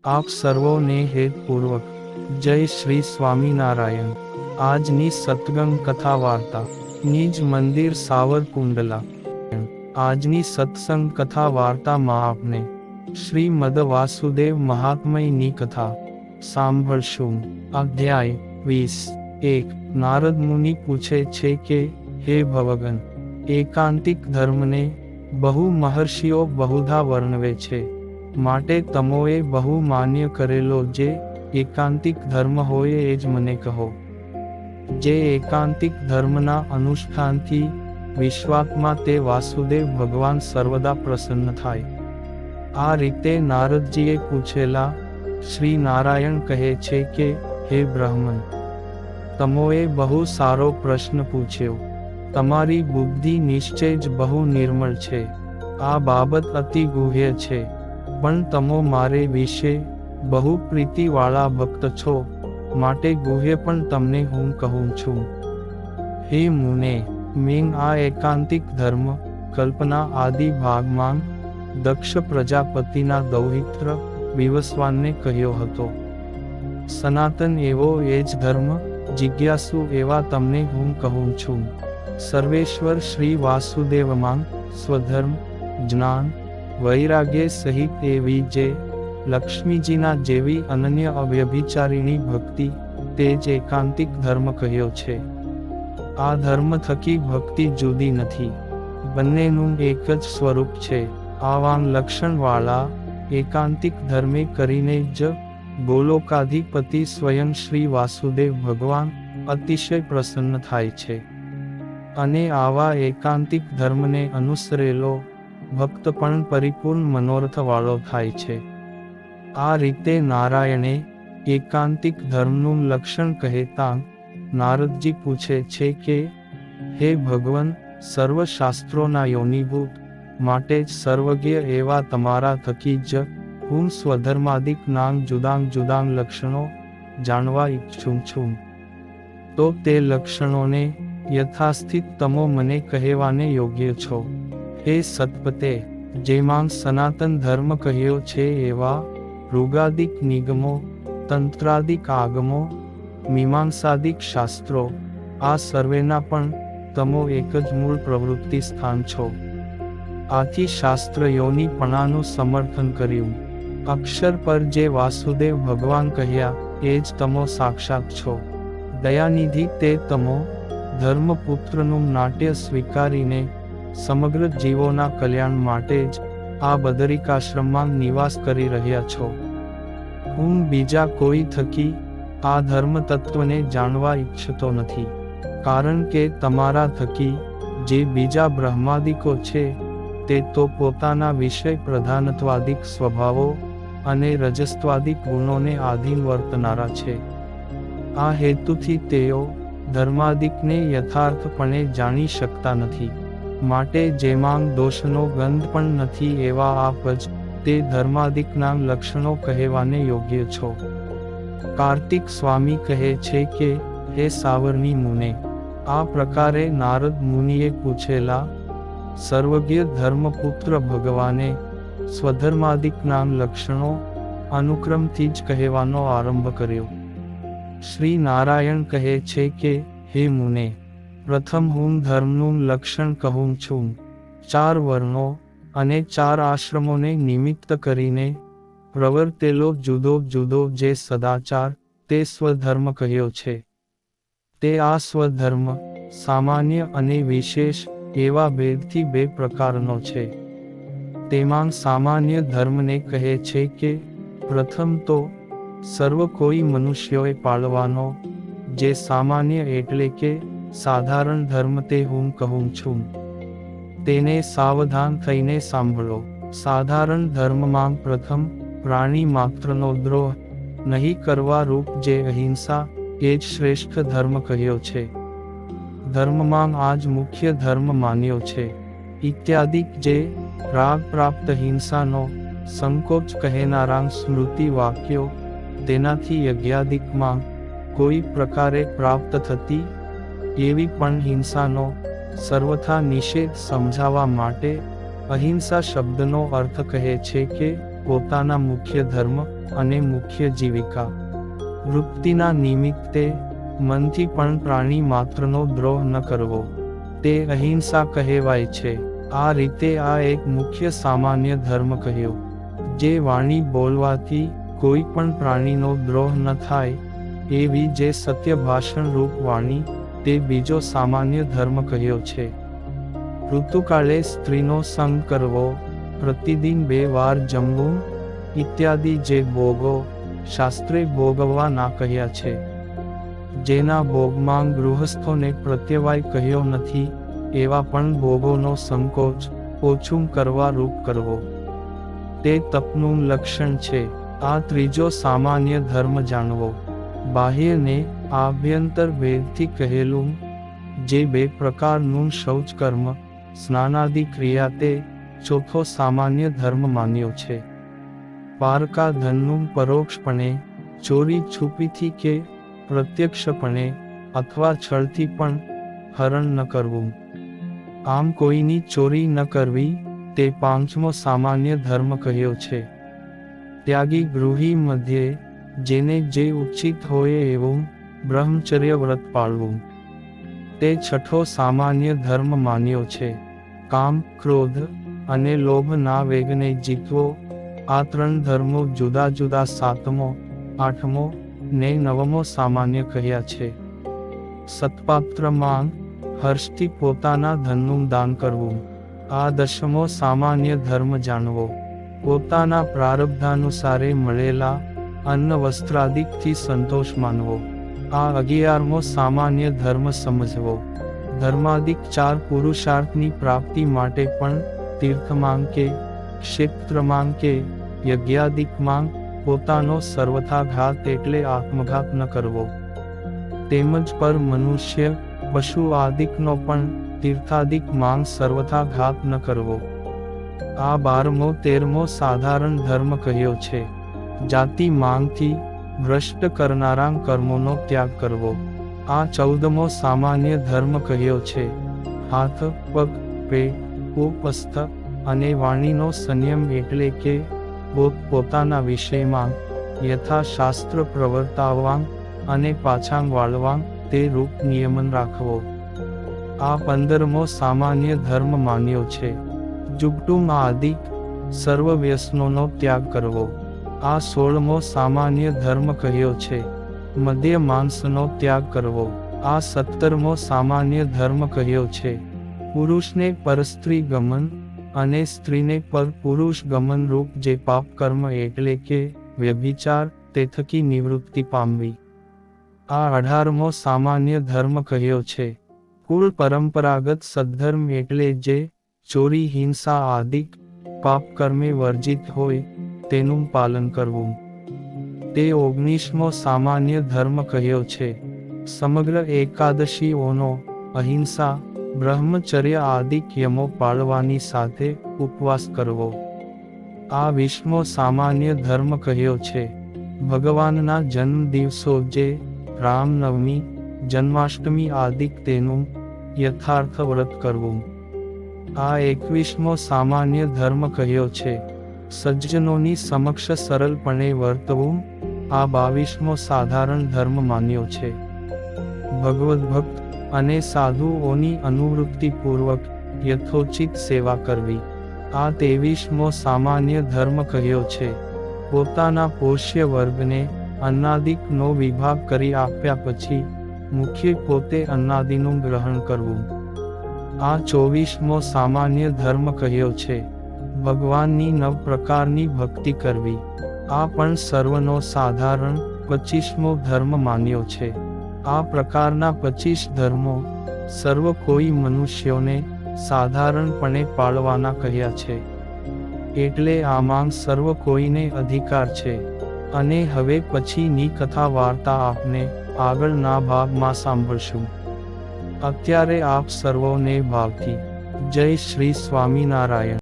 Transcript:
આપ સર્વોને હેતપૂર્વક જય શ્રી સ્વામિનારાયણ। આજની સત્સંગ કથા વાર્તા નિજ મંદિર સાવરકુંડલા। આજની સત્સંગ કથા વાર્તામાં આપને શ્રીમદ વાસુદેવ મહાત્મ્યની કથા સાંભળશું। અધ્યાય 20। નારદ મુનિ પૂછે છે કે હે ભગવાન, એકાંતિક ધર્મને બહુ મહર્ષિઓ બહુધા વર્ણવે છે, માટે તમોએ બહુ માન્ય કરેલો જે એકાંતિક ધર્મ હોય એ જ મને કહો, જે એકાંતિક ધર્મના અનુષ્ઠાનથી વિશ્વાત્મા તે વાસુદેવ ભગવાન સર્વદા પ્રસન્ન થાય। આ રીતે નારદજીએ પૂછેલા શ્રી નારાયણ કહે છે કે હે બ્રાહ્મણ, તમોએ બહુ સારો પ્રશ્ન પૂછ્યો। તમારી બુદ્ધિ નિશ્ચય જ બહુ નિર્મળ છે। આ બાબત અતિ ગુહ્ય છે, પણ તમો મારે વિશે બહુ પ્રીતિવાળા ભક્ત છો, માટે ગુહ્ય પણ તમને હું કહું છું। હે મુને, મેં આ એકાંતિક ધર્મ કલ્પના આદિ ભાગમાં દક્ષ પ્રજાપતિના દૌહિત્ર વિવસ્વાનને કહ્યો હતો। સનાતન એવો એ જ ધર્મ જિજ્ઞાસુ એવા તમને હું કહું છું। સર્વેશ્વર શ્રી વાસુદેવમાં સ્વધર્મ, જ્ઞાન, વૈરાગ્ય સહિત એવી જે લક્ષ્મીજીના જેવી અનન્ય અવ્યભિચારીણી ભક્તિ, તે જ એકાંતિક ધર્મ કહ્યો છે। આ ધર્મ થકી ભક્તિ જુદી નથી, બંનેનું એક જ સ્વરૂપ છે। આવા લક્ષણવાળા એકાંતિક ધર્મે કરીને જ ગોલોકાધિપતિ સ્વયં શ્રી વાસુદેવ ભગવાન અતિશય પ્રસન્ન થાય છે, અને આવા એકાંતિક ધર્મને અનુસરેલો ભક્ત પણ પરિપૂર્ણ મનોરથવાળો થાય છે। આ રીતે નારાયણે એકાંતિક ધર્મનું લક્ષણ કહેતા નારદજી પૂછે છે કે હે ભગવાન, સર્વ શાસ્ત્રોના યોનિભૂત, માટે જ સર્વજ્ઞ એવા તમારા થકી જ હું સ્વધર્માદિક નામ જુદાં જુદાં લક્ષણો જાણવા ઈચ્છું છું। તો તે લક્ષણોને યથાસ્થિત તમો મને કહેવાને યોગ્ય છો। હે સત્પતે, જેમાં સનાતન ધર્મ કહ્યો છે એવા ઋગાદિક નિગમો, તંત્રાદિક આગમો, મીમાંસાદિક શાસ્ત્રો, આ સર્વેના પણ તમો એક જ મૂળ પ્રવૃત્તિ સ્થાન છો। આથી શાસ્ત્ર યોનિપણાનું સમર્થન કર્યું। અક્ષર પર જે વાસુદેવ ભગવાન કહ્યા એ જ તમો સાક્ષાત છો। દયાનિધિ તે તમો ધર્મપુત્રનું નાટ્ય સ્વીકારીને સમગ્ર જીવોના કલ્યાણ માટે જ આ બદરિકાશ્રમમાં નિવાસ કરી રહ્યા છો। હું બીજા કોઈ થકી આ ધર્મ તત્વને જાણવા ઈચ્છતો નથી, કારણ કે તમારા થકી જે બીજા બ્રહ્માદિકો છે તે તો પોતાના વિષય પ્રધાનત્વાદિક સ્વભાવો અને રજસ્ત્વાદિક ગુણોને આધીન વર્તનારા છે। આ હેતુથી તેઓ ધર્માદિકને યથાર્થપણે જાણી શકતા નથી, માટે જેમાં દોષનો ગંધ પણ નથી એવા આપ જ તે ધર્માદિકના લક્ષણો કહેવાને યોગ્ય છો। કાર્તિક સ્વામી કહે છે કે હે સાવરની મુને, આ પ્રકારે નારદ મુનિએ પૂછેલા સર્વજ્ઞ ધર્મપુત્ર ભગવાને સ્વધર્માદિકના લક્ષણો અનુક્રમથી જ કહેવાનો આરંભ કર્યો। શ્રી નારાયણ કહે છે કે હે મુને, પ્રથમ હું ધર્મનું લક્ષણ કહું છું। 4 વર્ણો અને 4 આશ્રમોને નિમિત્ત કરીને પ્રવર્તેલો જુદો જુદો જે સદાચાર તે સ્વધર્મ કહ્યો છે। તે આ સ્વધર્મ સામાન્ય અને વિશેષ એવા ભેદથી 2 પ્રકારનો છે। તેમાં સામાન્ય ધર્મને કહે છે કે પ્રથમ તો સર્વ કોઈ મનુષ્યોએ પાળવાનો જે સામાન્ય એટલે કે સાધારણ ધર્મ તે હું કહું છું। તેને સાવધાન થઈને સાંભળો। સાધારણ ધર્મમાં પ્રથમ પ્રાણી માત્રનો દ્રોહ નહીં કરવા રૂપ જે અહિંસા એ જ શ્રેષ્ઠ ધર્મ કહ્યો છે। ધર્મમાં આ જ મુખ્ય ધર્મ માન્યો છે। ઇત્યાદિક જે રાગ પ્રાપ્ત હિંસાનો સંકોચ કહેનારા સ્મૃતિ વાક્યો, તેનાથી યજ્ઞાદિકમાં કોઈ પ્રકારે પ્રાપ્ત થતી એવી પણ હિંસાનો સર્વથા નિષેધ સમજાવવા માટે અહિંસા શબ્દનો અર્થ કહે છે કે પોતાના મુખ્ય ધર્મ અને મુખ્ય જીવિકા વૃત્તિના નિમિત્તે મનથી પણ પ્રાણી માત્રનો દ્રોહ ન કરવો તે અહિંસા કહેવાય છે. આ રીતે આ એક મુખ્ય સામાન્ય ધર્મ કહ્યો. જે વાણી બોલવાથી કોઈ પણ પ્રાણીનો દ્રોહ ન થાય એવી જે સત્ય ભાષણ રૂપ વાણી તે બીજો સામાન્ય ધર્મ કહ્યો છે. ઋતુકાળે સ્ત્રીનો સંગ કરવો, પ્રતિદિન 2 વાર જમવું ઇત્યાદિ જે ભોગો શાસ્ત્રે ભોગવવા ના કહ્યા છે. જેના ભોગમાં ગૃહસ્થોને પ્રત્યવાય કહ્યો નથી એવા પણ ભોગોનો સંકોચ ઓછું કરવા રૂપ કરવો તે તપનું લક્ષણ છે. આ ત્રીજો સામાન્ય ધર્મ જાણવો. બાહ્યને આભ્યંતર ભેદથી કહેલું જે 2 પ્રકારનું શૌચ કર્મ સ્નાનાદિ ક્રિયા તે ચોથો સામાન્ય ધર્મ માન્યો છે. પારકા ધનનું પરોક્ષપણે ચોરી છુપીથી કે પ્રત્યક્ષપણે અથવા છળથી પણ હરણ ન કરવું. આમ કોઈની ચોરી ન કરવી તે 5મો સામાન્ય ધર્મ કહ્યો છે. ત્યાગી ગૃહી મધ્યે જેને જે ઉચિત હોય એવું બ્રહ્મચર્ય વ્રત પાળવું તે 6થો સામાન્ય ધર્મ માન્યો છે. કામ, ક્રોધ અને લોભના વેગને જીતવો આ 3 ધર્મો જુદા જુદા 7મો, 8મો ને 9મો સામાન્ય કહ્યા છે. સત્પાત્રમાં હર્ષથી પોતાના ધનનું દાન કરવું આ 10મો સામાન્ય ધર્મ જાણવો. પોતાના પ્રારબ્ધાનુસારે મળેલા અન્ન વસ્ત્રાદિકથી સંતોષ માનવો આ 11મો સામાન્ય ધર્મ સમજવો. ધર્માદિક 4 પુરુષાર્થની પ્રાપ્તિ માટે પણ તીર્થમાં કે ક્ષેત્રમાં કે યજ્ઞાદિકમાં પોતાનો સર્વથા ઘાત એટલે આત્મઘાત ન કરવો. તેમજ પર મનુષ્ય પશુ આદિકનો પણ તીર્થાદિક માંગ સર્વથા ઘાત ન કરવો. આ 12મો 13મો સાધારણ ધર્મ કહ્યો છે. જાતિ માંગથી ભ્રષ્ટ કરનારા કર્મોનો ત્યાગ કરવો આ 14મો સામાન્ય ધર્મ કહ્યો છે. હાથ, પગ, પેટ, ઉપસ્થ અને વાણીનો સંયમ એટલે કે પોતાના વિષયમાં યથાશાસ્ત્ર પ્રવર્તાવવા અને પાછાં વાળવા તે રૂપ નિયમન રાખવો આ 15મો સામાન્ય ધર્મ માન્યો છે. જુગટુમ આદિક સર્વ વ્યસનોનો ત્યાગ કરવો આ 16મો સામાન્ય ધર્મ કહ્યો છે. મદ્ય માંસનો ત્યાગ કરવો આ 17મો સામાન્ય ધર્મ કહ્યો છે. પુરુષને પરસ્ત્રી ગમન અને સ્ત્રીને પર પુરુષ ગમન રૂપ જે પાપ કર્મ એટલે કે વ્યભિચાર તે થકી નિવૃત્તિ પામવી આ 18મો સામાન્ય ધર્મ કહ્યો છે. કુળ પરંપરાગત સદ્ધર્મ એટલે જે ચોરી, હિંસા આદિક પાપ કર્મે વર્જિત હોય તેનું પાલન કરવું તે 19મો સામાન્ય ધર્મ કહ્યો છે. સમગ્ર એકાદશીઓનો અહિંસા, બ્રહ્મચર્ય આદિક યમો પાળવાની સાથે ઉપવાસ કરવો આ 20મો સામાન્ય ધર્મ કહ્યો છે. ભગવાનના જન્મ દિવસો જે રામનવમી, જન્માષ્ટમી આદિક તેનું યથાર્થ વ્રત કરવું આ 21મો સામાન્ય ધર્મ કહ્યો છે. સજ્જનોની સમક્ષ સરળપણે વર્તવું આ 22મો સાધારણ ધર્મ માન્યો છે. ભગવદ ભક્ત અને સાધુઓની અનુવૃત્તિપૂર્વક યથોચિત સેવા કરવી આ 23મો સામાન્ય ધર્મ કહ્યો છે. પોતાના પોષ્ય વર્ગને અન્નાદિકનો વિભાગ કરી આપ્યા પછી મુખ્ય પોતે અન્નાદિનું ગ્રહણ કરવું આ 24મો સામાન્ય ધર્મ કહ્યો છે. ભગવાનની 9 પ્રકારની ભક્તિ કરવી આ પણ સર્વનો સાધારણ 25મો ધર્મ માન્યો છે. આ પ્રકારના 25 ધર્મો સર્વ કોઈ મનુષ્યોને સાધારણપણે પાળવાના કહ્યા છે. એટલે આમાં સર્વ કોઈને અધિકાર છે. અને હવે પછીની કથા વાર્તા આપને આગળના ભાગમાં સાંભળશું. અત્યારે આપ સર્વોને ભાવથી જય શ્રી સ્વામિનારાયણ.